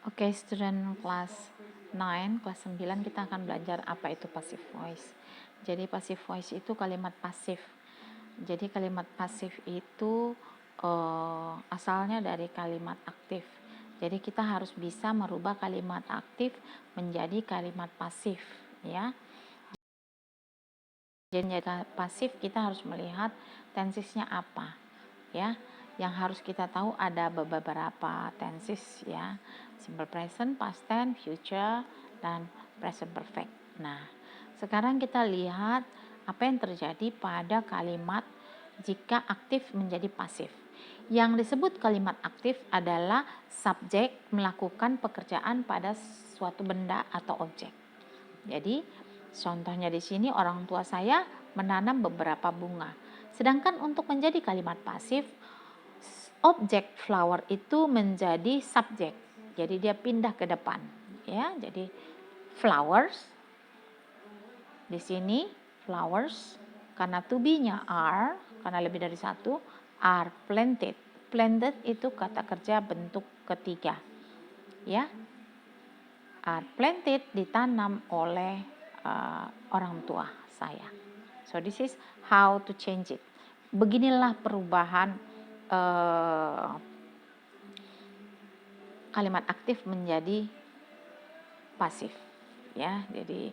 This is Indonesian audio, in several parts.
Oke, student kelas 9, kelas 9 kita akan belajar apa itu passive voice. Jadi passive voice itu kalimat pasif. Jadi kalimat pasif itu asalnya dari kalimat aktif. Jadi kita harus bisa merubah kalimat aktif menjadi kalimat pasif, ya. Jadi menjadi pasif kita harus melihat tensesnya apa, ya. Yang harus kita tahu ada beberapa tenses, ya. Simple present, past tense, future, dan present perfect. Nah, sekarang kita lihat apa yang terjadi pada kalimat jika aktif menjadi pasif. Yang disebut kalimat aktif adalah subjek melakukan pekerjaan pada suatu benda atau objek. Jadi, contohnya di sini orang tua saya menanam beberapa bunga. Sedangkan untuk menjadi kalimat pasif, objek flower itu menjadi subjek. Jadi dia pindah ke depan, ya. Jadi flowers di sini flowers karena to be-nya are, karena lebih dari satu, are planted. Planted itu kata kerja bentuk ketiga, ya. Are planted ditanam oleh orang tua saya. So this is how to change it. Beginilah perubahan kalimat aktif menjadi pasif, ya. Jadi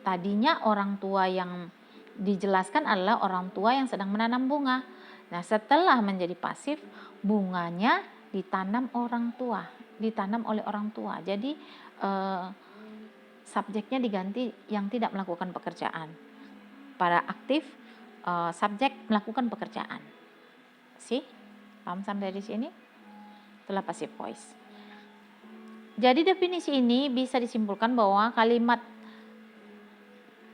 tadinya orang tua yang dijelaskan adalah orang tua yang sedang menanam bunga. Nah, setelah menjadi pasif, bunganya ditanam oleh orang tua. Jadi subjeknya diganti yang tidak melakukan pekerjaan. Pada aktif, subjek melakukan pekerjaan. Paham sampai di sini? Itulah passive voice. Jadi definisi ini bisa disimpulkan bahwa kalimat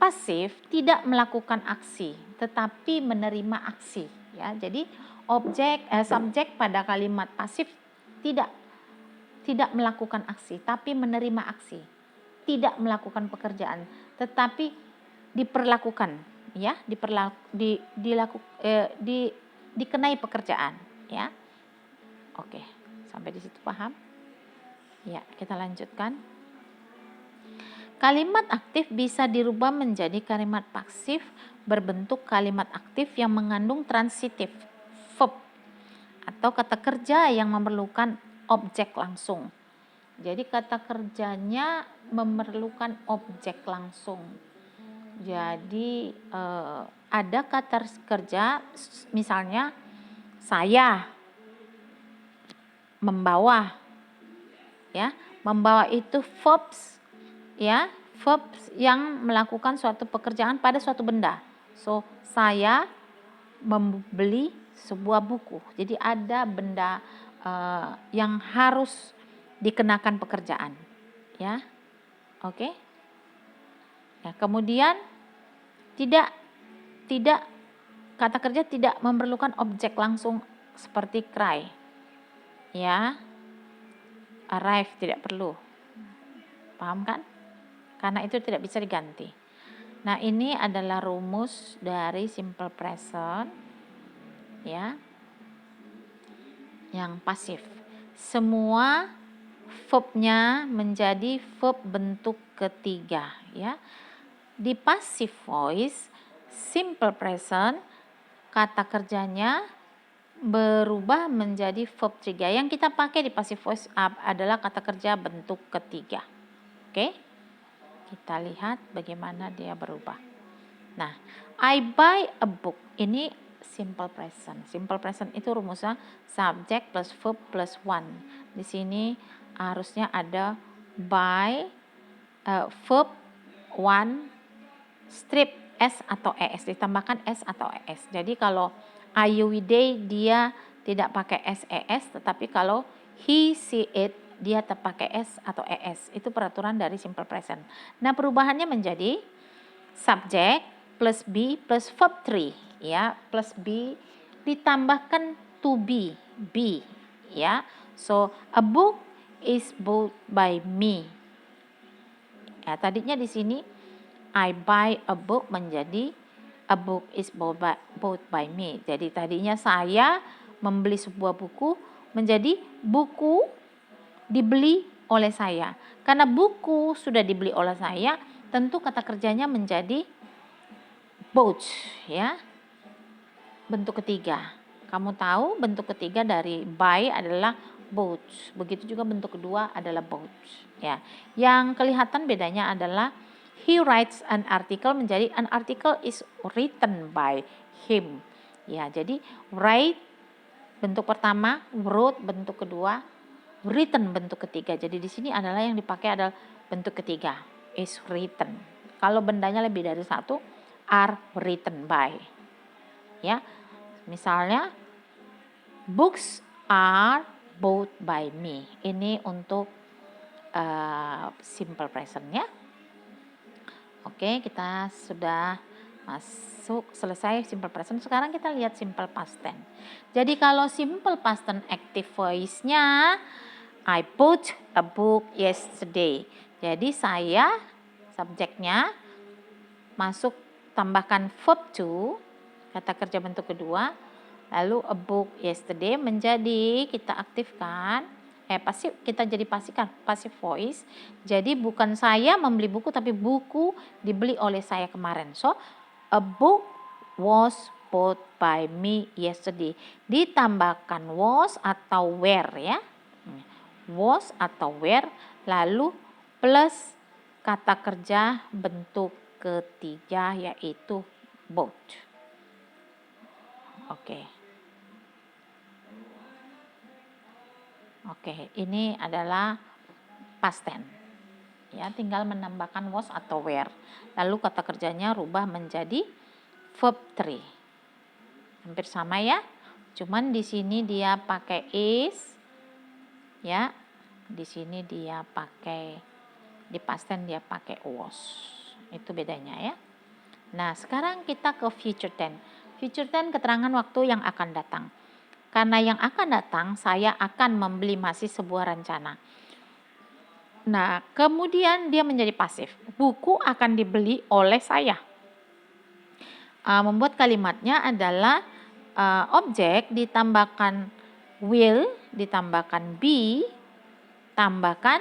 pasif tidak melakukan aksi, tetapi menerima aksi. Ya, jadi subjek pada kalimat pasif tidak melakukan aksi, tapi menerima aksi. Tidak melakukan pekerjaan, tetapi diperlakukan, ya, dikenai pekerjaan, ya. Oke, sampai di situ paham? Ya, kita lanjutkan. Kalimat aktif bisa dirubah menjadi kalimat pasif berbentuk kalimat aktif yang mengandung transitif verb atau kata kerja yang memerlukan objek langsung. Jadi kata kerjanya memerlukan objek langsung. Jadi ada kata kerja misalnya saya membawa, ya. Membawa itu verbs, ya, verbs yang melakukan suatu pekerjaan pada suatu benda. So, saya membeli sebuah buku. Jadi ada benda yang harus dikenakan pekerjaan, ya. Oke. Ya, kemudian tidak kata kerja tidak memerlukan objek langsung seperti cry, ya. Arrive tidak perlu. Paham kan? Karena itu tidak bisa diganti. Nah, ini adalah rumus dari simple present, ya, yang pasif. Semua verbnya menjadi verb bentuk ketiga, ya. Di passive voice, simple present, kata kerjanya berubah menjadi verb 3. Yang kita pakai di passive voice adalah kata kerja bentuk ketiga. Oke? Kita lihat bagaimana dia berubah. Nah, I buy a book. Ini simple present. Simple present itu rumusnya subject plus verb plus one. Di sini harusnya ada buy, verb, one, strip s atau es, ditambahkan s atau es. Jadi kalau Ayuwide dia tidak pakai s, tetapi kalau he, see, it dia terpakai s atau es. Itu peraturan dari simple present. Nah, perubahannya menjadi subject plus be plus verb 3, ya, plus be ditambahkan to be, ya. So, a book is bought by me. Ya, tadinya di sini I buy a book menjadi a book is bought by me. Jadi tadinya saya membeli sebuah buku menjadi buku dibeli oleh saya. Karena buku sudah dibeli oleh saya, tentu kata kerjanya menjadi bought, ya. Bentuk ketiga. Kamu tahu bentuk ketiga dari buy adalah bought. Begitu juga bentuk kedua adalah bought, ya. Yang kelihatan bedanya adalah he writes an article menjadi an article is written by him. Ya, jadi write bentuk pertama, wrote bentuk kedua, written bentuk ketiga. Jadi di sini adalah yang dipakai adalah bentuk ketiga, is written. Kalau bendanya lebih dari satu, are written by. Ya. Misalnya books are bought by me. Ini untuk simple present, ya. Oke, kita sudah masuk selesai simple present. Sekarang kita lihat simple past tense. Jadi kalau simple past tense active voice-nya I bought a book yesterday. Jadi saya subjeknya masuk tambahkan verb to, kata kerja bentuk kedua, lalu a book yesterday menjadi kita aktifkan pasif, kita jadi pastikan passive voice. Jadi bukan saya membeli buku tapi buku dibeli oleh saya kemarin. So a book was bought by me yesterday. Ditambahkan was atau were, ya. Was atau were lalu plus kata kerja bentuk ketiga yaitu bought. Oke, ini adalah past tense. Ya, tinggal menambahkan was atau were. Lalu kata kerjanya rubah menjadi verb 3. Hampir sama, ya. Cuman di sini dia pakai is, ya. Di sini dia pakai, di past tense dia pakai was. Itu bedanya, ya. Nah, sekarang kita ke future tense. Future tense keterangan waktu yang akan datang. Karena yang akan datang, saya akan membeli masih sebuah rencana. Nah, kemudian dia menjadi pasif. Buku akan dibeli oleh saya. Membuat kalimatnya adalah objek ditambahkan will, ditambahkan be, tambahkan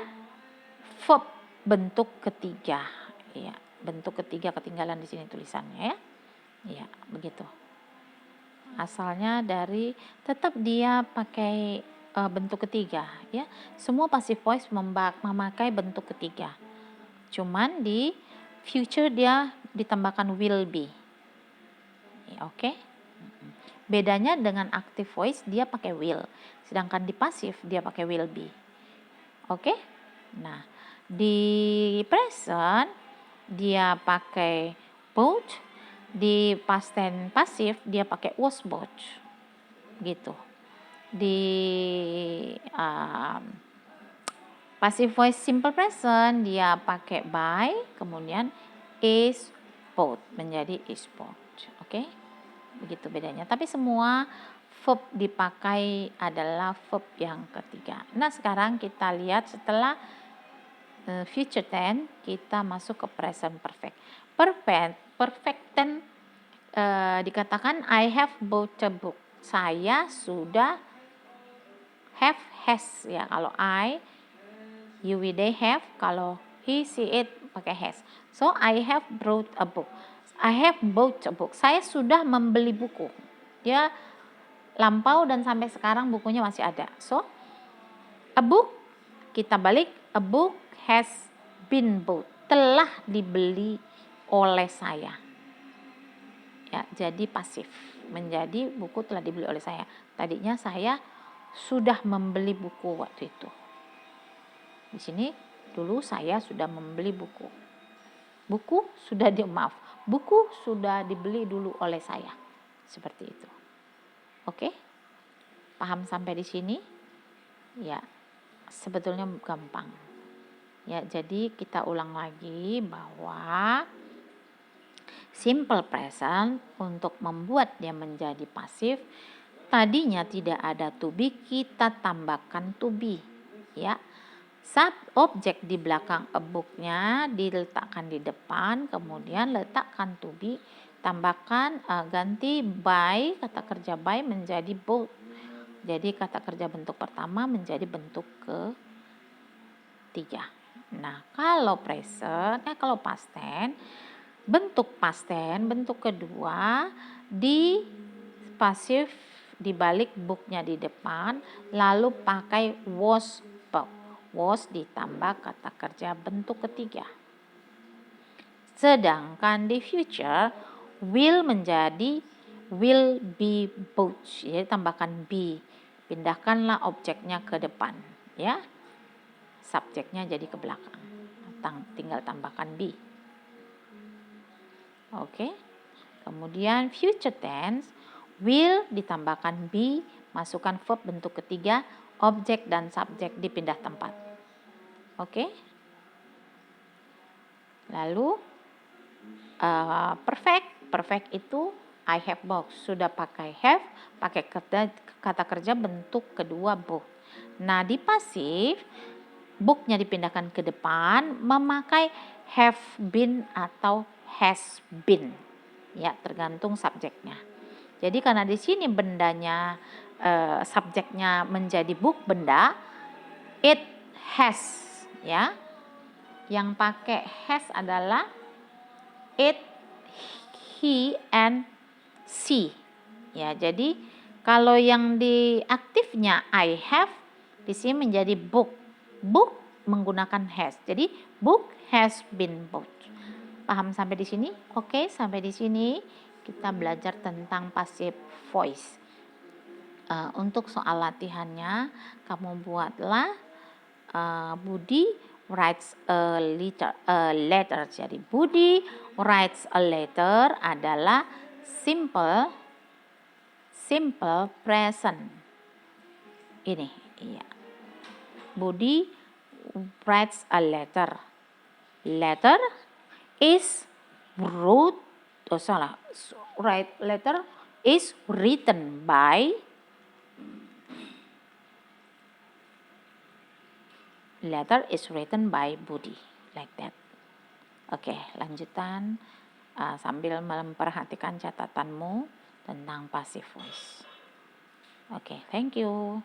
verb bentuk ketiga. Ya, bentuk ketiga ketinggalan di sini tulisannya, ya. Ya, begitu. Asalnya dari tetap dia pakai bentuk ketiga, ya. Semua passive voice memakai bentuk ketiga. Cuman di future dia ditambahkan will be. Ya, oke. Bedanya dengan active voice dia pakai will, sedangkan di passive dia pakai will be. Oke? Nah, di present dia pakai bought. Di past tense pasif dia pakai was bought, gitu. Di passive voice simple present dia pakai by, kemudian is bought menjadi is bought. Oke, begitu bedanya. Tapi semua verb dipakai adalah verb yang ketiga. Nah, sekarang kita lihat setelah future tense kita masuk ke present perfect. Perfect tense dikatakan I have bought a book. Saya sudah have has, ya. Kalau I, you, we, they have. Kalau he, she, it pakai has. So I have bought a book. I have bought a book. Saya sudah membeli buku. Dia lampau dan sampai sekarang bukunya masih ada. So a book kita balik, a book has been bought. Telah dibeli oleh saya. Ya, jadi pasif menjadi buku telah dibeli oleh saya. Tadinya saya sudah membeli buku waktu itu. Di sini dulu saya sudah membeli buku. Buku sudah buku sudah dibeli dulu oleh saya. Seperti itu. Oke? Paham sampai di sini? Ya, sebetulnya gampang. Ya, jadi kita ulang lagi bahwa simple present untuk membuat dia menjadi pasif, tadinya tidak ada to be, kita tambahkan to be, ya. Objek di belakang a book-nya diletakkan di depan, kemudian letakkan to be, tambahkan ganti by, kata kerja by menjadi bought. Jadi kata kerja bentuk pertama menjadi bentuk ketiga. Nah, kalau kalau past tense, bentuk past tense, bentuk kedua di pasif dibalik booknya di depan, lalu pakai was verb. Was ditambah kata kerja bentuk ketiga. Sedangkan di future, will menjadi will be both. Jadi tambahkan be. Pindahkanlah objeknya ke depan, ya. Subjeknya jadi ke belakang. Tinggal tambahkan be. Oke. Kemudian future tense, will ditambahkan be, masukkan verb bentuk ketiga, objek dan subjek dipindah tempat. Oke. Lalu perfect itu I have book, sudah pakai have, pakai kata kerja bentuk kedua book. Nah, di pasif booknya dipindahkan ke depan, memakai have been atau has been, ya, tergantung subjeknya. Jadi karena di sini bendanya subjeknya menjadi book, benda, it has, ya. Yang pakai has adalah it, he, and she. Ya, jadi kalau yang di aktifnya I have, di sini menjadi book. Book menggunakan has. Jadi book has been bought. Paham sampai di sini? Oke, sampai di sini kita belajar tentang passive voice. Untuk soal latihannya, kamu buatlah Budi writes a letter. Jadi Budi writes a letter adalah simple present. Ini, iya. Budi writes a letter. Letter is letter is written by Budi, like that. Oke, lanjutan sambil memperhatikan catatanmu tentang passive voice. Oke, thank you.